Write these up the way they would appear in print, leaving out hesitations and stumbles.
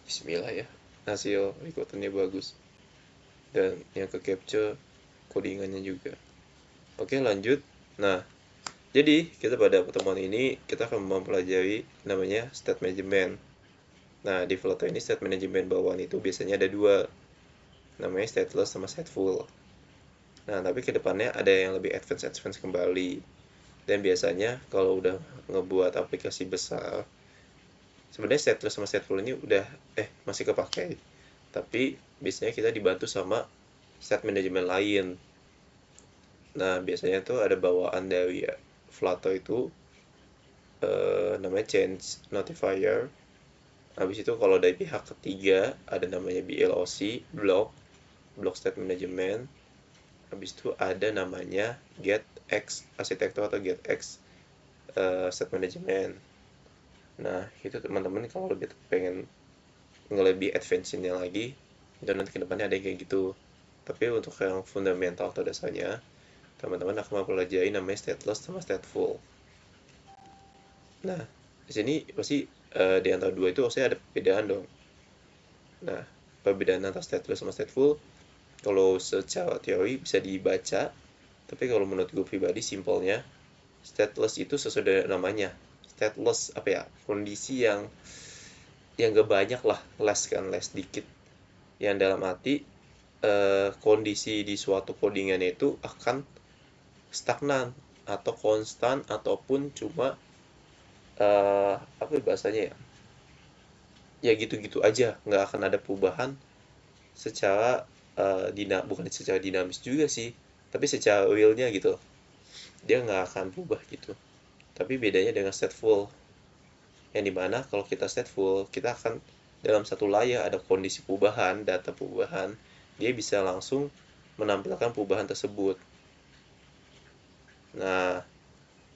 Bismillah ya, hasil recordannya bagus dan yang ke capture codingannya juga. Oke, lanjut. Nah, jadi kita pada pertemuan ini kita akan mempelajari namanya state management. Nah, di Flutter ini state management bawaan itu biasanya ada dua, namanya stateless sama stateful. Nah, tapi kedepannya ada yang lebih advance kembali. Dan biasanya kalau udah ngebuat aplikasi besar, sebenarnya stateless sama stateful ini udah masih kepake. Tapi biasanya kita dibantu sama state management lain. Nah, biasanya tuh ada bawaan dari Flutter itu namanya change notifier. Habis itu kalau dari pihak ketiga ada namanya BLOC, block state management. Habis itu ada namanya get X arsitektur atau get X state management. Nah, itu teman-teman kalau lebih pengen lebih advance-nya lagi, dan nanti kedepannya ada yang kayak gitu. Tapi untuk yang fundamental atau dasarnya, teman-teman akan mempelajari namanya stateless sama stateful. Nah, di sini pasti di antara dua itu pasti ada perbedaan dong. Nah, perbedaan antara stateless sama stateful, kalau secara teori bisa dibaca, tapi kalau menurut gue pribadi simpelnya, stateless itu sesuai dengan namanya. Stateless apa ya? Kondisi yang gak banyak lah, less dikit. Yang dalam arti kondisi di suatu codingannya itu akan stagnan atau konstan ataupun cuma apa bahasanya ya? Ya gitu-gitu aja, nggak akan ada perubahan secara bukan secara dinamis juga sih, tapi secara realnya gitu. Dia nggak akan berubah gitu. Tapi bedanya dengan stateful, yang dimana kalau kita stateful, kita akan dalam satu layar ada kondisi perubahan, data perubahan, dia bisa langsung menampilkan perubahan tersebut. Nah,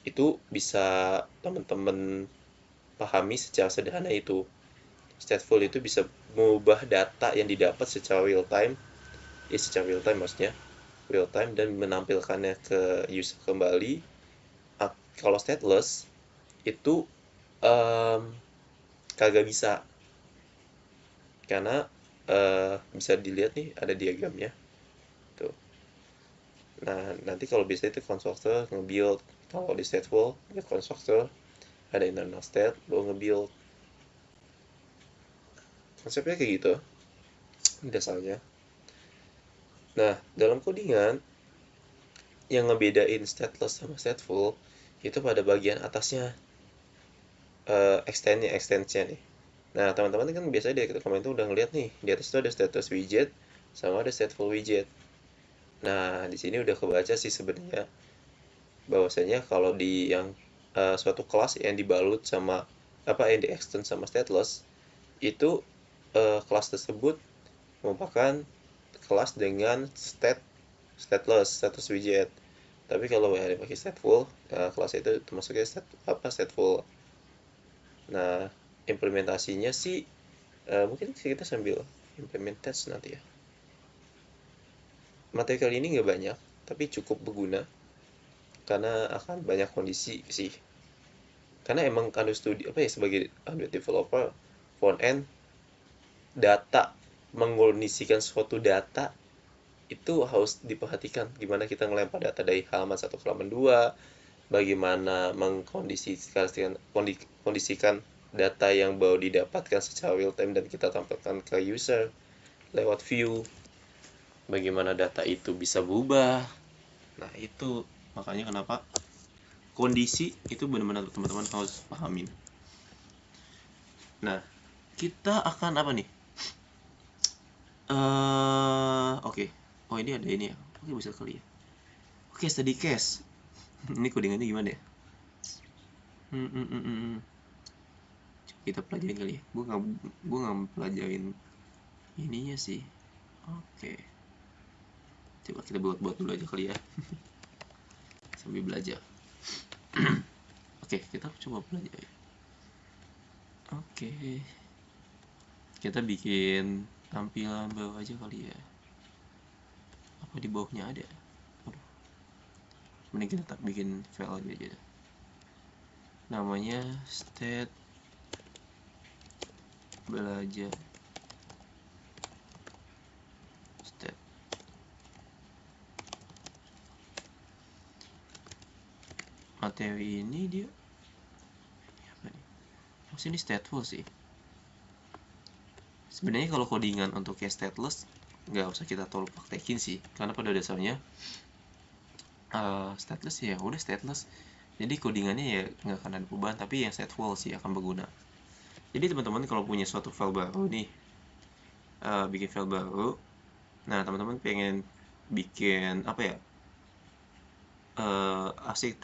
itu bisa teman-teman pahami secara sederhana itu. Stateful itu bisa mengubah data yang didapat secara real time, secara real time maksudnya, real time, dan menampilkannya ke user kembali. Kalau stateless itu kagak bisa, karena bisa dilihat nih ada diagramnya tuh. Nah, nanti kalau bisa itu constructor nge-build. Kalau di stateful ya constructor ada internal state baru nge-build. Konsepnya kayak gitu dasarnya. Nah, dalam codingan yang ngebedain stateless sama stateful itu pada bagian atasnya, extensnya nih. Nah, teman-teman kan biasanya di komen itu udah ngeliat nih, di atas itu ada status widget sama ada stateful widget. Nah, di sini udah kebaca sih sebenarnya bahwasanya kalau di yang suatu kelas yang dibalut sama yang di extend sama stateless itu kelas tersebut merupakan kelas dengan stateless status widget. Tapi kalau yang dipakai stateful, kelas itu termasuknya stateful. Nah, implementasinya sih mungkin kita sambil implementasi nanti ya. Materi kali ini nggak banyak, tapi cukup berguna karena akan banyak kondisi sih. Karena emang Android Studio sebagai Android developer front end, data mengkondisikan suatu data itu harus diperhatikan, gimana kita ngelempar data dari halaman 1 ke halaman 2, bagaimana mengkondisikan data yang baru didapatkan secara real time dan kita tampilkan ke user lewat view, bagaimana data itu bisa berubah. Nah, itu makanya kenapa kondisi itu benar-benar teman-teman harus pahamin. Nah, kita akan apa nih? Oke. Oh, ini ada ini ya. Oke, bisa kali ya. Oke, study case. Ini codingannya gimana ya? Kita pelajarin kali ya. Gue nggak pelajarin ininya sih. Oke. Coba kita buat dulu aja kali ya. Sambil belajar. Oke, kita coba pelajari. Oke. Kita bikin tampilan bawah aja kali ya. Apa di bawahnya ada? Aduh. Mending kita bikin file aja. Namanya state belajar TW ini dia apa nih? Ini stateful sih. Sebenarnya kalau codingan untuk yang stateless nggak usah kita terlalu praktekin sih, karena pada dasarnya stateless ya udah stateless. Jadi codingannya ya nggak akan ada perubahan, tapi yang stateful sih akan berguna. Jadi teman-teman kalau punya suatu file baru nih, bikin file baru, nah teman-teman pengen bikin apa ya,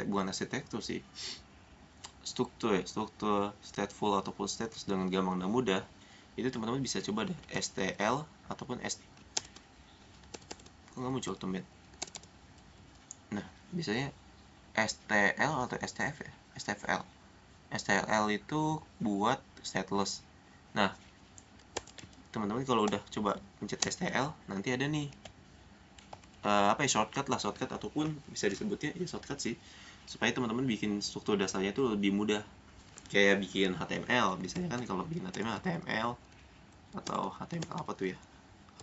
bukan arsitektur sih, struktur stateful ataupun stateless dengan gampang dan mudah. Itu teman-teman bisa coba deh STL ataupun kok nggak muncul tumben. Nah biasanya STL atau STF ya, STL itu buat stateless. Nah teman-teman kalau udah coba pencet STL, nanti ada nih apa ya, shortcut ataupun bisa disebutnya ya shortcut sih, supaya teman-teman bikin struktur dasarnya itu lebih mudah. Kayak bikin HTML, biasanya kan kalau bikin HTML atau HTML apa tuh ya,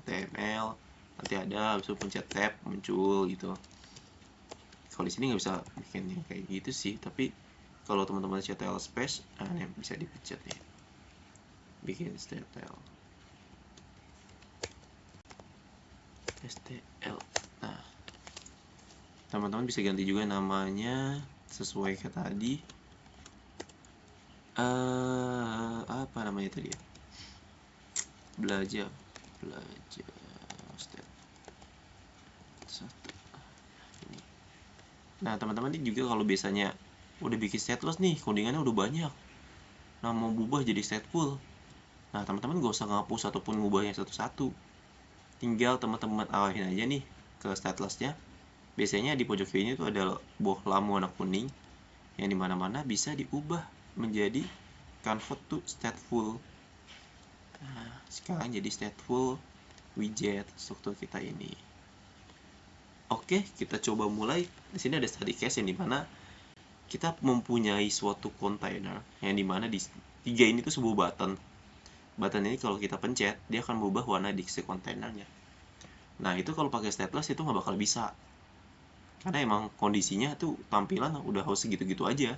HTML nanti ada habis itu pencet tab muncul gitu. Kalau di sini nggak bisa bikin yang kayak gitu sih, tapi kalau teman-teman CTRL space, ini bisa dipencet nih, bikin STL. Nah teman-teman bisa ganti juga namanya sesuai kayak tadi, apa namanya tadi ya, belajar step 1 ini. Nah teman-teman ini juga kalau biasanya udah bikin stateless nih, codingannya udah banyak, nah mau berubah jadi stateful, nah teman-teman gak usah ngapus ataupun ngubahnya satu-satu, tinggal teman-teman arahin aja nih ke statelessnya. Biasanya di pojok kirinya itu ada buah lamu warna kuning yang dimana-mana bisa diubah menjadi convert to stateful. Nah sekarang jadi stateful widget struktur kita ini. Oke, kita coba mulai. Di sini ada study case yang dimana kita mempunyai suatu container yang dimana di tiga ini tuh sebuah button. Button ini kalau kita pencet, dia akan berubah warna di kontainernya. Nah itu kalau pakai stateless itu nggak bakal bisa, karena emang kondisinya tuh tampilan udah harus segitu-gitu aja,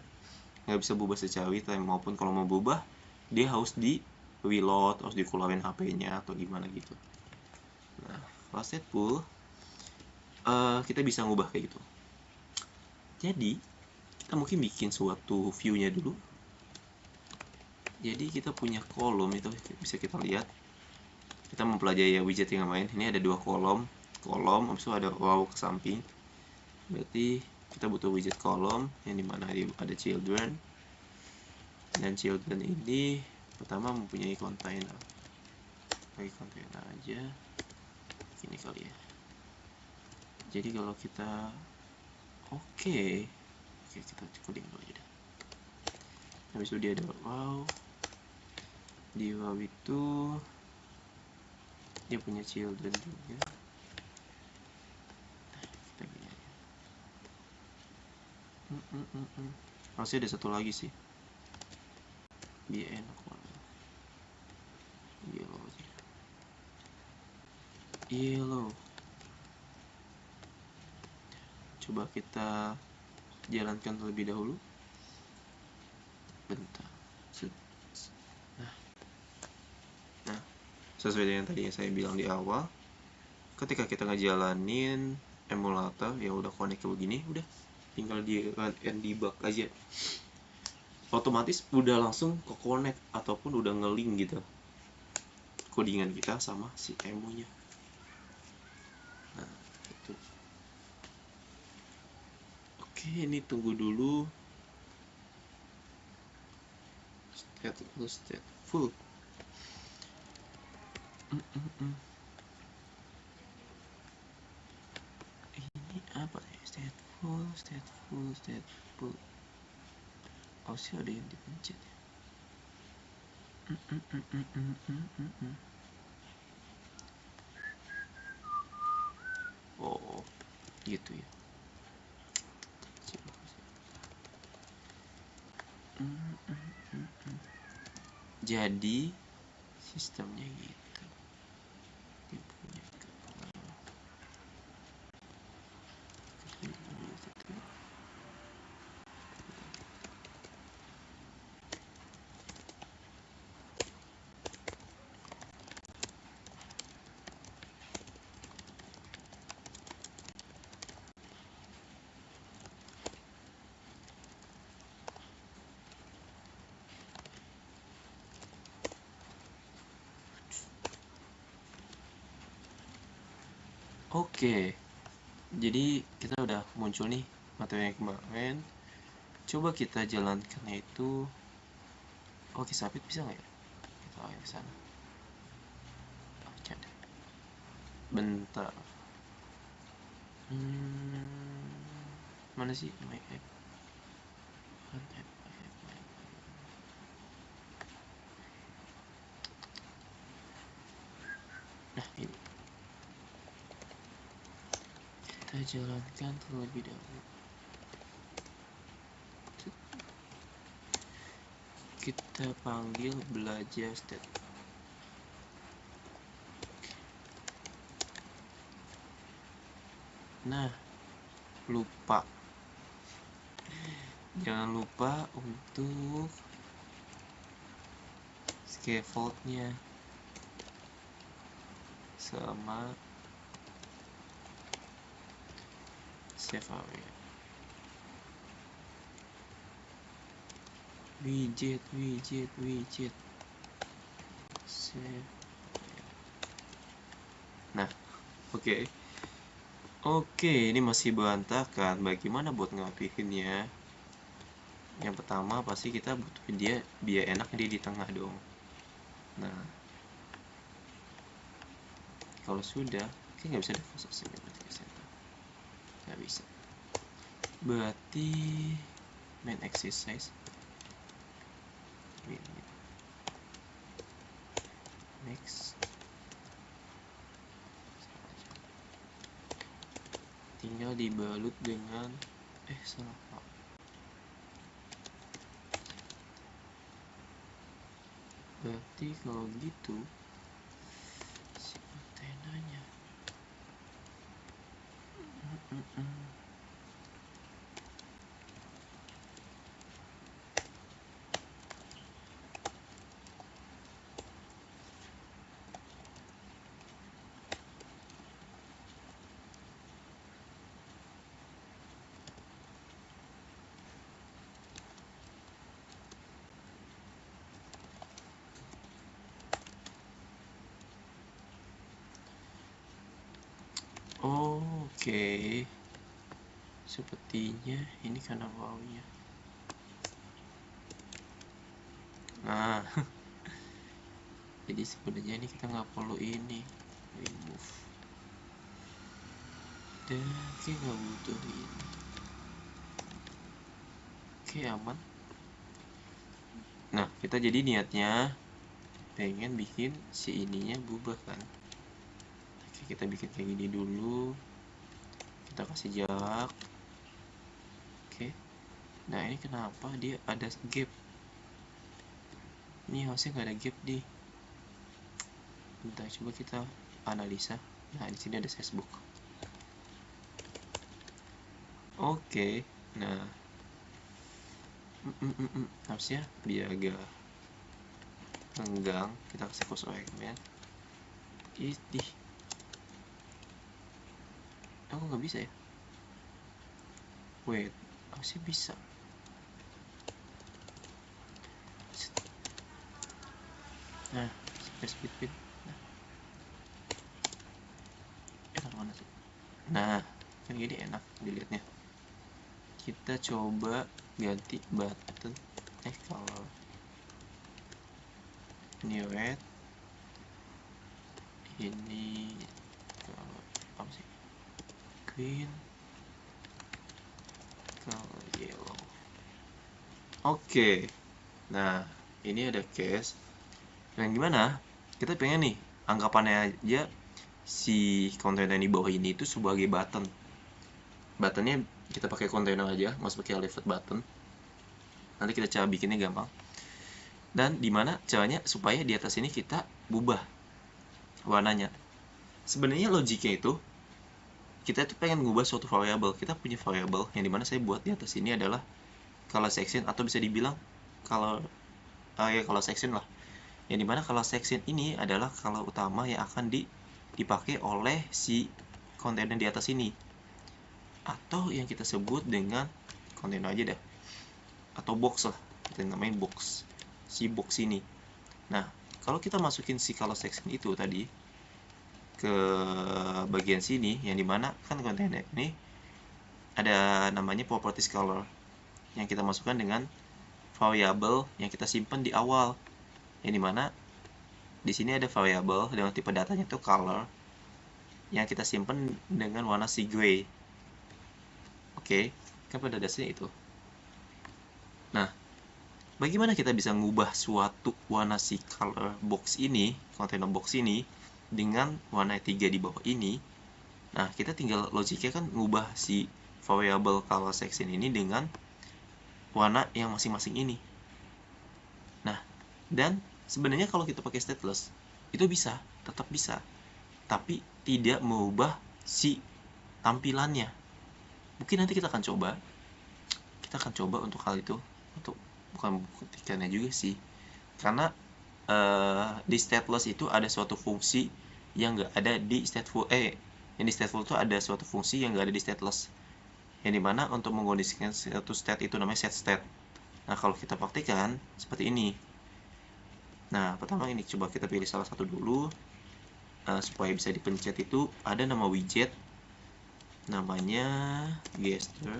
nggak bisa berubah secara real time, maupun kalau mau berubah dia harus di reload, harus dikeluarin HP-nya atau gimana gitu. Nah kalau stateful kita bisa ngubah kayak gitu. Jadi kita mungkin bikin suatu view-nya dulu. Jadi kita punya kolom, itu bisa kita lihat. Kita mempelajari ya widget yang main. Ini ada dua kolom, habis itu ada row ke samping. Berarti kita butuh widget kolom yang dimana ada children, dan children ini pertama mempunyai container. Pakai container aja ini kali ya. Jadi kalau kita oke, kita coding dulu aja. Habis itu dia ada wow, di wow itu dia punya children juga. Kita gini aja. Masih ada satu lagi sih, biar enak banget. Yellow. Coba kita jalankan terlebih dahulu. Bentar. Nah, sesuai dengan tadi yang saya bilang di awal, ketika kita ngejalanin emulator ya udah connect ke begini, udah tinggal di run and debug aja, otomatis udah langsung ke connect ataupun udah nge-link gitu codingan kita sama si emu-nya. Nah itu. Oke, ini tunggu dulu. Stateful. Ini apa ya? Stateful. Oh sih ada yang dipencet ya. Oh gitu ya. Jadi sistemnya gitu. Dia punya Oke, jadi kita udah muncul nih materi yang kemarin. Coba kita jalankannya itu. Oke, submit bisa nggak ya? Kita lagi ke sana. Canda. Bentar. Mana sih my app? Nah, ini kita jalankan terlebih dahulu. Kita panggil belajar state. Nah, lupa. Jangan lupa untuk scaffoldnya sama save area. Widget save. Nah, oke, ini masih berantakan. Bagaimana buat ngerapihinnya? Yang pertama pasti kita butuh dia biar enak dia di tengah dong. Nah, kalau sudah, nggak bisa default nggak bisa. Berarti main exercise next. Tinggal dibalut dengan salah pak. Berarti kalau gitu si antenanya Oke. Sepertinya ini karena wownya. Nah, jadi sebenarnya ini kita nggak perlu ini remove. Dan kita nggak butuh ini. Oke, aman. Nah, kita jadi niatnya pengen bikin si ininya berubah kan. Oke, kita bikin kayak gini dulu. Kita kasih jarak. Oke. Nah, ini kenapa dia ada gap? Ini harusnya nggak ada gap nih. Bentar, coba kita analisa. Nah, di sini ada Facebook. Oke. Nah, harusnya biar agak renggang, kita kasih close argument. Idih, aku nggak bisa ya. Wait, harusnya bisa. Nah, speed. Nah, enak mana sih? Nah, kan gini enak dilihatnya. Kita coba ganti button color. Ini red. Ini color apa sih? Green. Color yellow. Oke. Nah, ini ada case. Yang gimana? Kita pengen nih, anggapannya aja si kontainer di bawah ini itu sebagai button. Buttonnya kita pakai kontainer aja, nggak usah pakai left button. Nanti kita cara bikinnya gampang. Dan dimana caranya supaya di atas ini kita ubah warnanya. Sebenarnya logiknya itu kita tuh pengen ngubah suatu variabel. Kita punya variabel yang dimana saya buat di atas ini adalah color section, atau bisa dibilang color section lah. Yang dimana color section ini adalah color utama yang akan dipakai oleh si kontainer di atas ini, atau yang kita sebut dengan kontainer aja dah, atau box lah, kita namain box, si box ini. Nah, kalau kita masukin si color section itu tadi, ke bagian sini, yang dimana kan kontainer ini ada namanya properties color yang kita masukkan dengan variable yang kita simpan di awal, yang dimana di sini ada variable dengan tipe datanya itu color yang kita simpan dengan warna sea gray. Oke, kan pada dasarnya itu. Nah, bagaimana kita bisa ngubah suatu warna si color box ini, container box ini, dengan warna 3 di bawah ini? Nah, kita tinggal logiknya kan ngubah si variable color section ini dengan warna yang masing-masing ini. Nah, dan sebenarnya kalau kita pakai stateless, itu bisa, tetap bisa. Tapi tidak mengubah si tampilannya. Mungkin nanti kita akan coba untuk hal itu, untuk bukan buktikannya juga sih, karena di stateless itu ada suatu fungsi yang nggak ada di stateful. Yang di stateful itu ada suatu fungsi yang nggak ada di stateless, yang dimana untuk mengkondisikan satu state itu namanya set state. Nah, kalau kita praktikkan seperti ini. Nah, pertama ini coba kita pilih salah satu dulu, supaya bisa dipencet. Itu ada nama widget, namanya gesture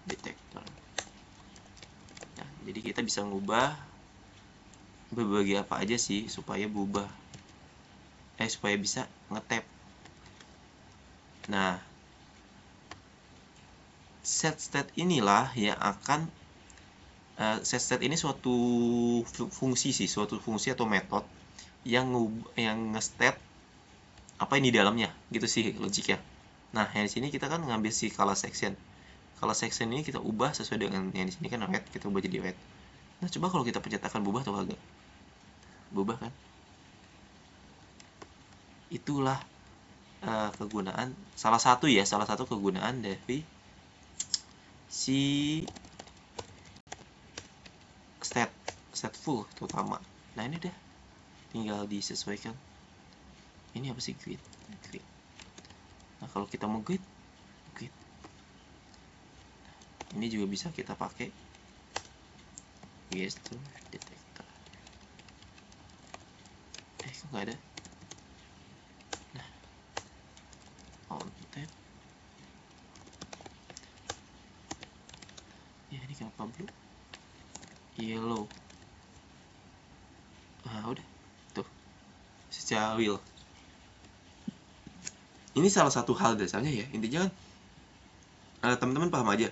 detector. Nah, jadi kita bisa ngubah berbagai apa aja sih supaya supaya bisa ngetap. Nah, set state inilah yang akan set state ini suatu fungsi atau metode yang nge-state apa ini di dalamnya, gitu sih logiknya. Nah, yang di sini kita kan ngambil si color section. Color section ini kita ubah sesuai dengan yang di sini kan red, kita ubah jadi red. Nah, coba kalau kita pencet akan berubah atau kagak? Berubah kan? Itulah kegunaan, salah satu kegunaan dari si stateful terutama. Nah, ini udah tinggal disesuaikan. Ini apa sih, grid. Nah, kalau kita mau grid, ini juga bisa kita pakai gesture detector. Kok nggak ada? Nah, on tab. Ya, ini kenapa blue? Yellow. Nah, udah tuh secara wheel. Ini salah satu hal dasarnya ya, intinya kan teman-teman paham aja,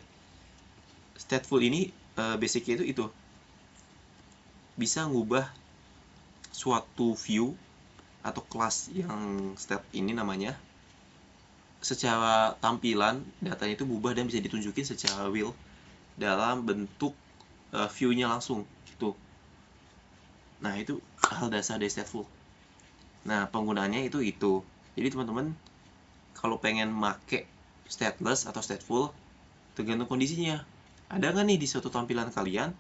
stateful ini basicnya itu bisa ngubah suatu view atau kelas yang state ini namanya, secara tampilan datanya itu berubah dan bisa ditunjukin secara wheel dalam bentuk view-nya langsung gitu. Nah, itu hal dasar dari stateful. Nah, penggunaannya itu. Jadi teman-teman kalau pengen make stateless atau stateful, tergantung kondisinya. Ada nggak nih di suatu tampilan kalian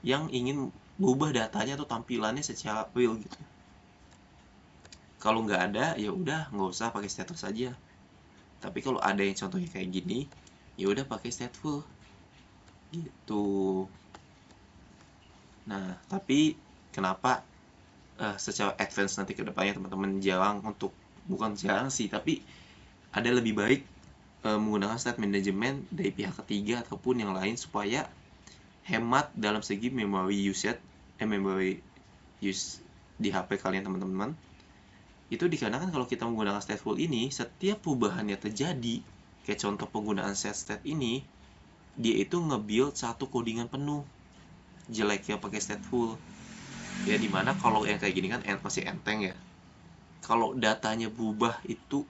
yang ingin berubah datanya atau tampilannya secara real gitu? Kalau nggak ada, ya udah nggak usah pakai stateless aja. Tapi kalau ada yang contohnya kayak gini, ya udah pakai stateful gitu. Nah, tapi kenapa secara advance nanti ke depannya teman-teman bukan jarang sih, tapi ada lebih baik menggunakan state management dari pihak ketiga ataupun yang lain supaya hemat dalam segi memory use di HP kalian teman-teman. Itu dikarenakan kalau kita menggunakan stateful ini, setiap perubahannya terjadi, kayak contoh penggunaan set state ini, dia itu nge-build satu codingan penuh. Jeleknya pakai stateful ya, dimana kalau yang kayak gini kan masih enteng ya. Kalau datanya berubah itu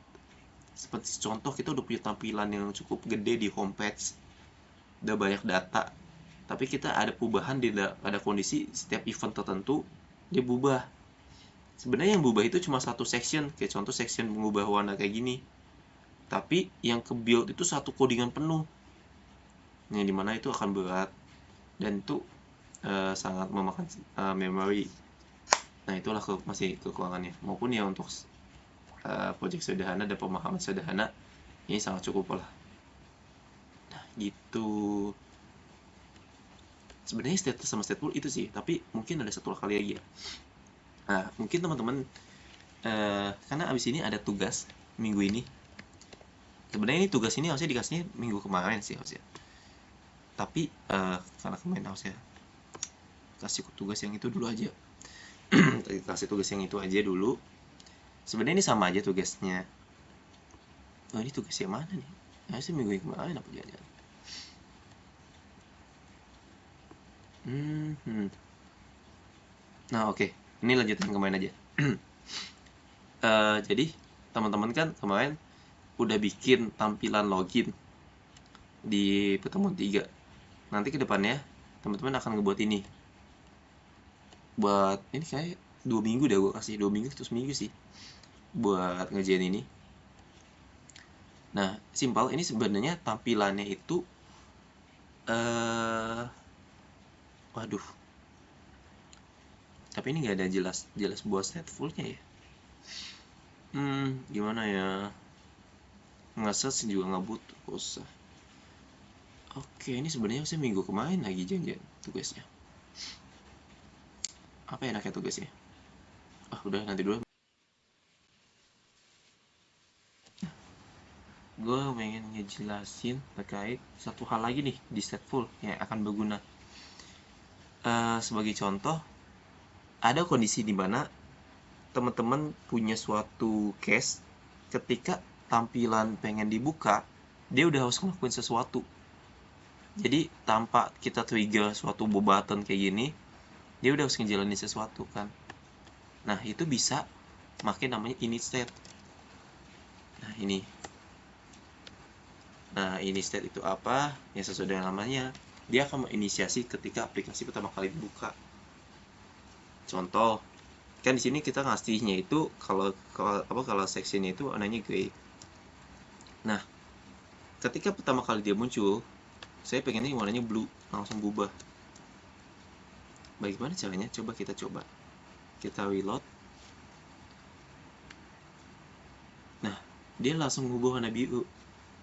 seperti contoh, kita udah punya tampilan yang cukup gede di homepage, udah banyak data, tapi kita ada perubahan pada kondisi setiap event tertentu dia berubah. Sebenarnya yang berubah itu cuma satu section, kayak contoh section mengubah warna kayak gini, tapi yang ke build itu satu codingan penuh, yang dimana itu akan berat dan itu sangat memakan memori. Nah, itulah masih kekurangannya. Maupun ya untuk project sederhana dan pemahaman sederhana, ini sangat cukup lah. Nah, gitu. Sebenarnya stateless sama stateful itu sih, tapi mungkin ada satu kali lagi ya. Nah, mungkin teman-teman karena abis ini ada tugas minggu ini. Sebenarnya ini tugas ini harusnya dikasihnya minggu kemarin sih harusnya, tapi karena kemarin harusnya kasih tugas yang itu dulu aja. Kasih tugas yang itu aja dulu. Sebenarnya ini sama aja tugasnya. Oh, ini tugas yang mana nih? Harusnya minggu yang kemarin apa jangan-jangan? Nah, oke. Ini lanjutin kemarin aja. Jadi teman-teman kan kemarin udah bikin tampilan login di pertemuan 3. Nanti kedepannya teman-teman akan ngebuat ini. Buat ini kayak 2 minggu dah gue kasih, 2 minggu terus minggu sih buat ngerjain ini. Nah, simpel ini sebenarnya tampilannya itu waduh. Tapi ini nggak ada jelas buat statefulnya ya. Gimana ya? Nge-search juga nggak butuh, usah. Oke, ini sebenarnya saya minggu kemarin lagi janjian tugasnya. Apa enaknya tugasnya? Udah nanti dulu. Gue pengen ngejelasin terkait satu hal lagi nih di stateful yang akan berguna. Sebagai contoh, ada kondisi di mana teman-teman punya suatu case ketika tampilan pengen dibuka, dia udah harus ngelakuin sesuatu. Jadi tanpa kita trigger suatu button kayak gini, dia udah harus ngejalanin sesuatu kan. Nah, itu bisa makin namanya init state. Nah, init state itu apa? Ya sesuai dengan namanya, dia akan menginisiasi ketika aplikasi pertama kali dibuka. Contoh, kan di sini kita ngasihnya itu kalau sectionnya itu warnanya gray. Nah, ketika pertama kali dia muncul, saya pengennya warnanya blue, langsung berubah. Bagaimana caranya? Coba kita reload. Nah, dia langsung ngubah warna biru.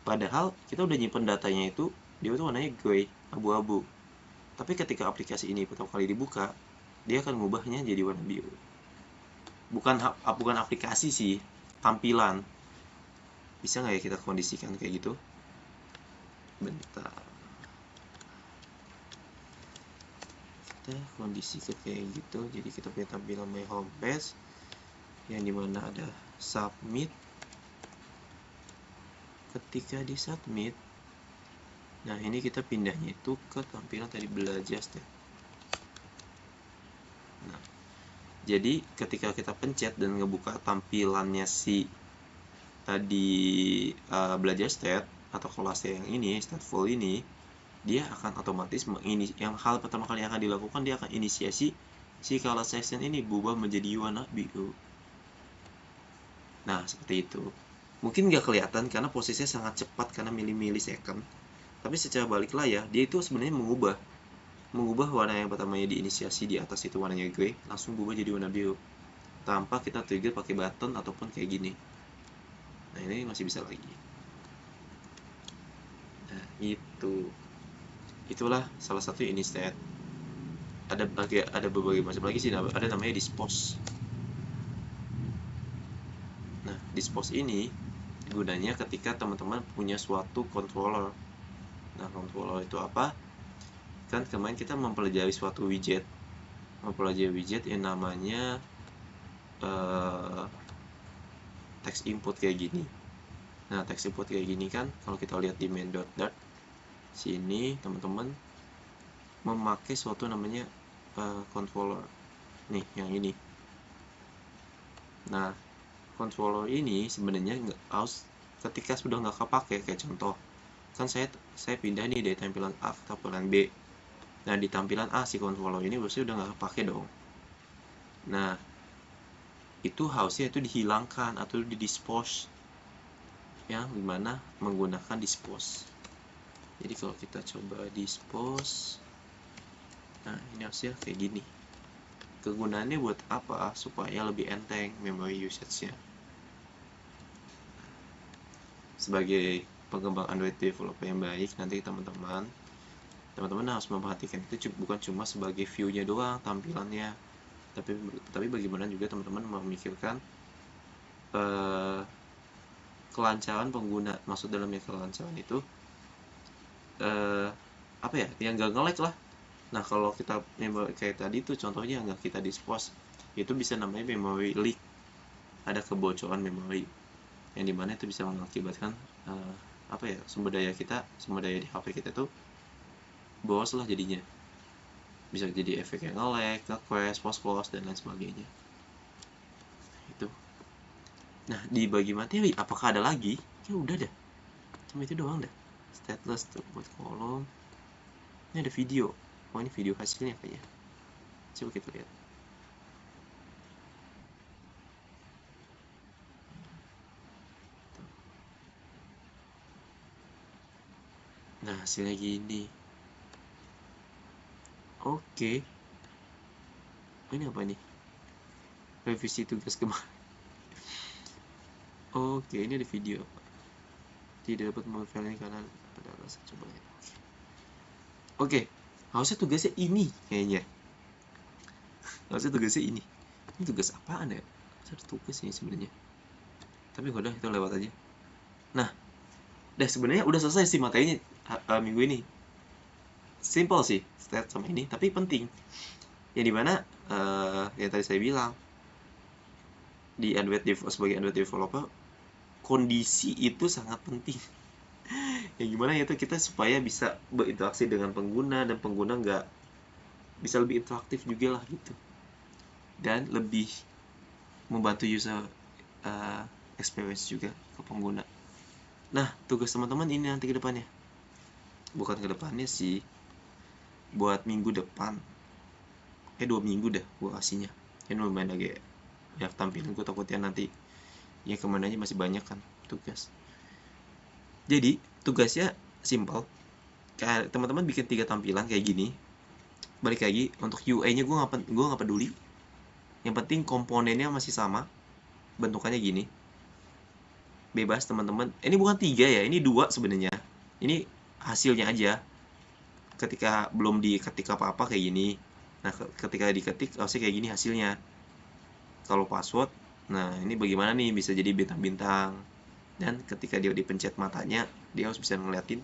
Padahal kita udah nyimpen datanya itu, dia tuh warnanya gray, abu-abu. Tapi ketika aplikasi ini pertama kali dibuka, dia akan ngubahnya jadi warna biru. Bukan aplikasi sih, tampilan. Bisa nggak ya kita kondisikan kayak gitu? Bentar. Kita kondisikan kayak gitu. Jadi kita punya tampilan my homepage yang dimana ada submit. Ketika di submit, nah ini kita pindahnya itu ke tampilan tadi belajar step. Nah, jadi ketika kita pencet dan ngebuka tampilannya si tadi belajar state atau kelas yang ini stateful ini, dia akan otomatis yang hal pertama kali yang akan dilakukan, dia akan inisiasi si color section ini berubah menjadi warna biru. Nah, seperti itu. Mungkin nggak kelihatan karena posisinya sangat cepat karena millisecond. Tapi secara balik layar, dia itu sebenarnya mengubah warna yang pertamanya diinisiasi di atas itu warnanya gray, langsung berubah jadi warna biru tanpa kita trigger pakai button ataupun kayak gini. Nah, ini masih bisa lagi. Nah, itulah salah satu ini state. Ada berbagai macam lagi sih, ada namanya dispose. Nah, dispose ini gunanya ketika teman-teman punya suatu controller. Nah, controller itu apa? Kan kemarin kita mempelajari suatu widget yang namanya text input kayak gini. Nah, text input kayak gini kan kalau kita lihat di main.dart sini, teman-teman memakai suatu namanya controller nih, yang ini. Nah, controller ini sebenarnya harus ketika sudah nggak kepake, kayak contoh kan saya pindah nih dari tampilan A ke tampilan B. Nah, di tampilan A si controller ini berarti udah nggak kepake dong. Nah, itu harusnya itu dihilangkan atau didispose, yang dimana menggunakan dispose. Jadi kalau kita coba dispose, nah ini harusnya kayak gini. Kegunaannya buat apa? Supaya lebih enteng memory usage-nya. Sebagai pengembang Android developer yang baik, nanti teman-teman harus memperhatikan itu bukan cuma sebagai view-nya doang, tampilannya, tapi bagaimana juga teman-teman memikirkan kelancaran pengguna, maksud dalamnya kelancaran itu apa ya, yang gak nge-lag lah. Nah kalau kita memori kayak tadi tuh contohnya nggak kita dispose, itu bisa namanya memory leak, ada kebocoran memori, yang dimana itu bisa mengakibatkan apa ya, sumber daya di HP kita tuh boros lah jadinya, bisa jadi efek yang nge-lag, nge-crash, post-close dan lain sebagainya itu. Nah di bagi materi apakah ada lagi? Ya udah dah, cuma itu doang dah. Stateless tuh buat kolom. Ini ada video. Oh ini video hasilnya kayaknya. Coba kita lihat. Nah hasilnya gini. Oke. Ini apa nih? Revisi tugas kemarin. Oke, ini ada video. Tidak dapat memfile ini karena ada alasan, coba lihat. Oke, harusnya tugasnya ini kayaknya. Harusnya tugasnya ini. Ini tugas apaan ya? Harusnya tugas ini sebenarnya. Tapi udah itu lewat aja. Nah, sebenarnya udah selesai sih materinya minggu ini. Simple sih, stat sama ini, tapi penting. Yang dimana yang tadi saya bilang di sebagai Android developer, kondisi itu sangat penting. Yang gimana ya itu kita supaya bisa berinteraksi dengan pengguna, dan pengguna nggak bisa lebih interaktif juga lah gitu, dan lebih membantu user experience juga ke pengguna. Nah tugas teman-teman ini nanti ke depannya, bukan ke depannya sih, buat minggu depan, 2 minggu dah gua kasihnya. Ini lumayan lagi ya tampilan, gue takutnya nanti ya kemananya masih banyak kan tugas. Jadi tugasnya simple, kayak teman-teman bikin 3 tampilan kayak gini. Balik lagi untuk UI nya gue nggak peduli, yang penting komponennya masih sama, bentukannya gini, bebas teman-teman. Ini bukan 3 ya, ini 2 sebenarnya. Ini hasilnya aja, ketika belum diketik apa-apa kayak gini. Nah ketika diketik harusnya kayak gini hasilnya. Kalau password, nah ini bagaimana nih, bisa jadi bintang-bintang, dan ketika dia dipencet matanya dia harus bisa ngeliatin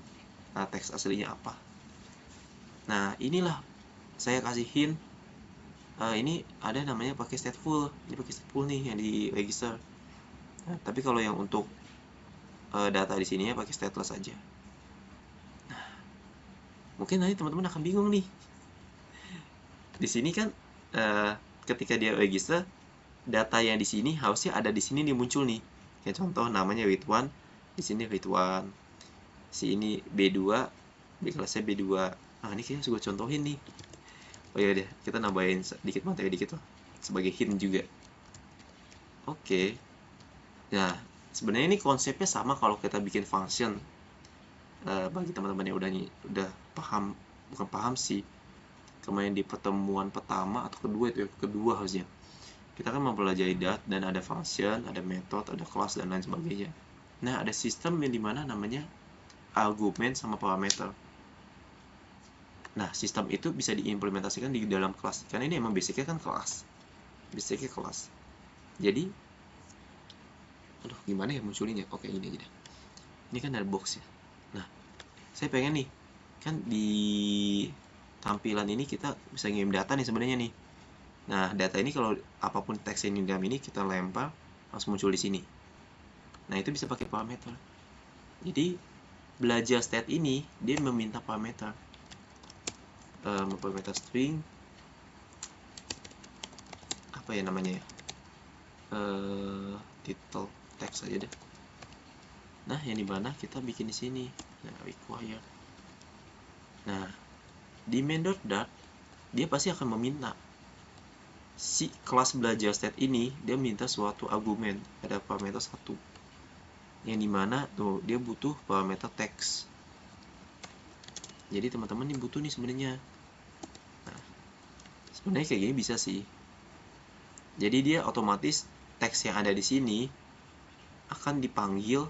teks aslinya apa. Nah inilah saya kasihin ini ada namanya pakai stateful. Ini pakai stateful nih yang di register. Nah, tapi kalau yang untuk data di sini ya pakai stateless aja. Nah, mungkin nanti teman-teman akan bingung nih. Di sini kan ketika dia register, data yang di sini harusnya ada di sini nih, muncul nih. Kayak contoh namanya read1, di sini read1. Si ini B2, B kelasnya B2. Nah, ini kayaknya gue contohin nih. Oh iya deh, kita nambahin sedikit materi dikit lah sebagai hint juga. Oke. Nah, sebenarnya ini konsepnya sama kalau kita bikin function. Bagi teman-teman yang udah paham, bukan paham sih, kemarin di pertemuan pertama atau kedua itu ya, kedua harusnya. Kita kan mempelajari dat, dan ada function, ada method, ada kelas dan lain sebagainya. Nah, ada sistem yang dimana namanya argumen sama parameter. Nah, sistem itu bisa diimplementasikan di dalam kelas, karena ini emang basicnya kan kelas. Basicnya kelas. Jadi, aduh gimana ya munculinnya? Oke, ini aja deh. Ini kan ada box ya. Nah, saya pengen nih, kan di tampilan ini kita bisa ngirim data nih sebenarnya nih. Nah, data ini kalau apapun teks yang di dalam ini kita lempar, langsung muncul di sini. Nah, itu bisa pakai parameter. Jadi, belajar stat ini, dia meminta parameter. Parameter string. Apa ya namanya ya? Title text aja deh. Nah, yang dimana kita bikin di sini. Nah, require. Nah, di main.dat, dia pasti akan meminta si kelas belajar stat ini, dia minta suatu argumen, ada parameter 1, yang dimana tuh dia butuh parameter teks. Jadi teman-teman ini butuh nih sebenarnya. Nah, sebenarnya kayak gini bisa sih. Jadi dia otomatis teks yang ada di sini akan dipanggil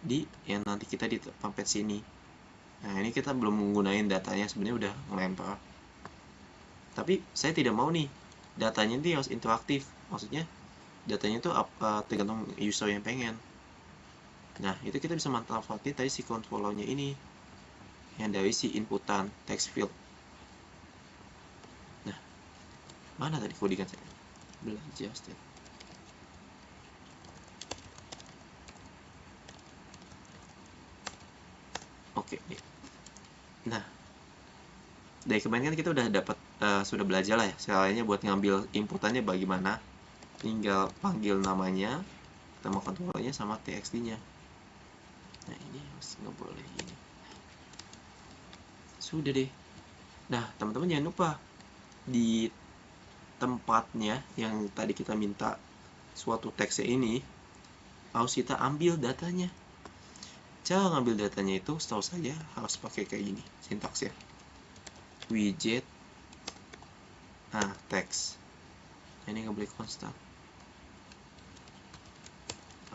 di yang nanti kita di pempet sini. Nah, ini kita belum menggunakan datanya, sebenarnya udah ngelempar. Tapi saya tidak mau nih datanya itu harus interaktif. Maksudnya datanya itu apa tergantung user yang pengen. Nah, itu kita bisa manfaatin tadi si count follow-nya ini yang dari si inputan text field. Nah, mana tadi codingan saya? Belajar state. Oke, nah dari kemarin kan kita udah dapat sudah belajar lah ya caranya buat ngambil inputannya bagaimana. Tinggal panggil namanya, nama kontrolnya sama txt-nya. Nah, ini harus nggak boleh ini. Sudah deh. Nah, teman-teman jangan lupa di tempatnya yang tadi kita minta suatu teksnya ini harus kita ambil datanya. Cara ngambil datanya itu setahu saya harus pakai kayak gini sintaksnya. Widget text. Ini nggak boleh konstan.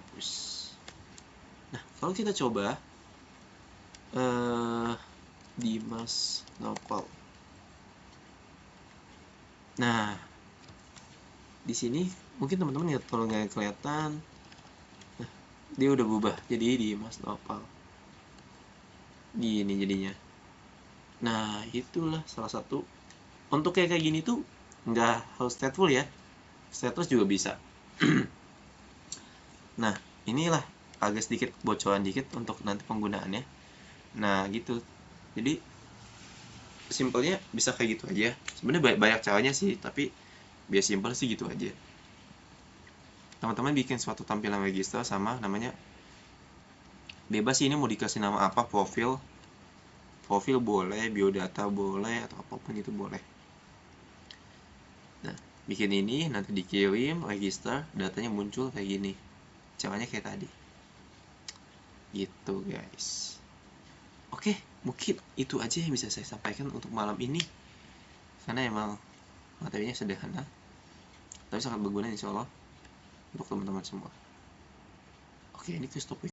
Hapus. Nah, kalau kita coba Dimas Nopal. Nah, di sini mungkin teman-teman lihat kalau nggak kelihatan, nah, dia udah berubah jadi Dimas Nopal. Gini jadinya. Nah, itulah salah satu. Untuk kayak gini tuh nggak harus stateful ya, stateless juga bisa. Nah, inilah agak sedikit bocoran dikit untuk nanti penggunaannya. Nah, gitu. Jadi simpelnya bisa kayak gitu aja. Sebenarnya banyak caranya sih, tapi biar simpel sih gitu aja. Teman-teman bikin suatu tampilan register sama namanya bebas sih, ini mau dikasih nama apa, profil boleh, biodata boleh, atau apapun itu boleh. Nah, bikin ini nanti dikirim register, datanya muncul kayak gini. Caranya kayak tadi. Gitu guys. Oke, mungkin itu aja yang bisa saya sampaikan untuk malam ini. Karena emang materinya sederhana, tapi sangat berguna insya Allah untuk teman-teman semua. Oke, ini Christopher